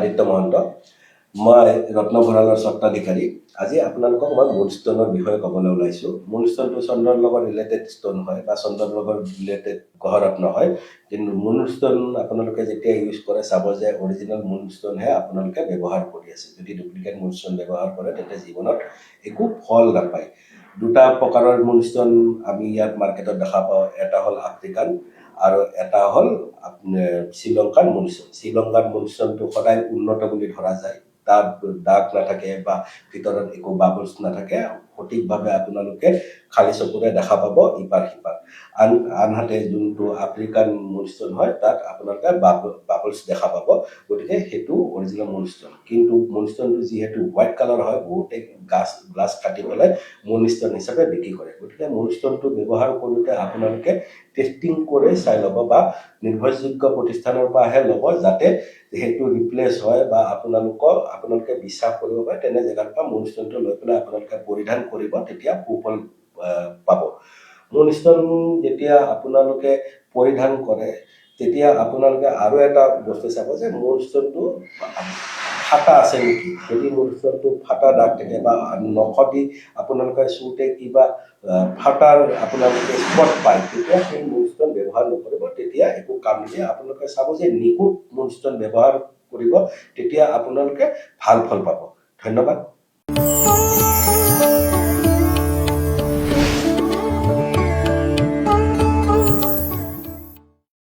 আদিত্য মহন্ত মই ৰত্ন ভঁৰালৰ স্বত্বাধিকাৰী আজি আপোনালোকক মই মুনষ্টোনৰ বিষয়ে ক'বলৈ ওলাইছোঁ মুনষ্টোনটো চন্দ্ৰৰ লগত ৰিলেটেড ষ্ট'ন হয় বা চন্দ্ৰৰ লগত ৰিলেটেড গ্ৰহৰত্ন হয় কিন্তু মুনষ্টোন আপোনালোকে যেতিয়া ইউজ কৰে চাব যে অৰিজিনেল মুনষ্টোনহে আপোনালোকে ব্যৱহাৰ কৰি আছে যদি ডুপ্লিকেট মুনষ্টোন ব্যৱহাৰ কৰে তেতিয়া জীৱনত একো ফল নাপায় দুটা প্ৰকাৰৰ মুনষ্টোন আমি ইয়াত মাৰ্কেটত দেখা পাওঁ এটা হ'ল আফ্ৰিকান আৰু এটা হ'ল শ্ৰীলংকান মুনষ্টোনটো সদায় উন্নত বুলি ধৰা যায় তাত দাগ নাথাকে বা ভিতৰত একো বাবলছ নাথাকে সঠিকভাৱে আপোনালোকে খালী চকুৰে দেখা পাব ইপাৰ সিপাৰ আনহাতে যোনটো আফ্ৰিকান মুনষ্টোন হয় তাত আপোনালোকে বাবলছ দেখা পাব গতিকে সেইটো অৰিজিনেল মুনষ্টোন কিন্তু মুনষ্টোনটো যিহেতু হোৱাইট কালাৰ হয় বহুতে গ্লাছ কাটি পেলাই মুনষ্টোন হিচাপে বিক্ৰী কৰে গতিকে মুনষ্টোনটো ব্যৱহাৰ কৰোঁতে আপোনালোকে টেষ্টিং কৰি চাই ল'ব বা নিৰ্ভৰযোগ্য প্ৰতিষ্ঠানৰ পৰাহে ল'ব যাতে সেইটো ৰিপ্লেচ হয় বা আপোনালোকে বিশ্বাস কৰিব পাৰে তেনে জেগাৰ পৰা মুনষ্টোনটো লৈ পেলাই আপোনালোকে পৰিধান কৰিব তেতিয়া সুফল পাব মুনষ্টোন যেতিয়া আপোনালোকে পৰিধান কৰে তেতিয়া আপোনালোকে আৰু এটা বস্তু চাব যে মুনষ্টোনটো ফাটা আছে নেকি যদি মুনষ্টোনটো ফাটা দাগ থাকে বা নখদি আপোনালোকে চুওঁতে কিবা ফাটাৰ আপোনালোকে স্পট পায় তেতিয়া সেই মুনষ্টোন ব্যৱহাৰ নকৰিব তেতিয়া একো কাম নিদিয়ে আপোনালোকে চাব যে নিখুঁত মুনষ্টোন ব্যৱহাৰ কৰিব তেতিয়া আপোনালোকে ভাল ফল পাব ধন্যবাদ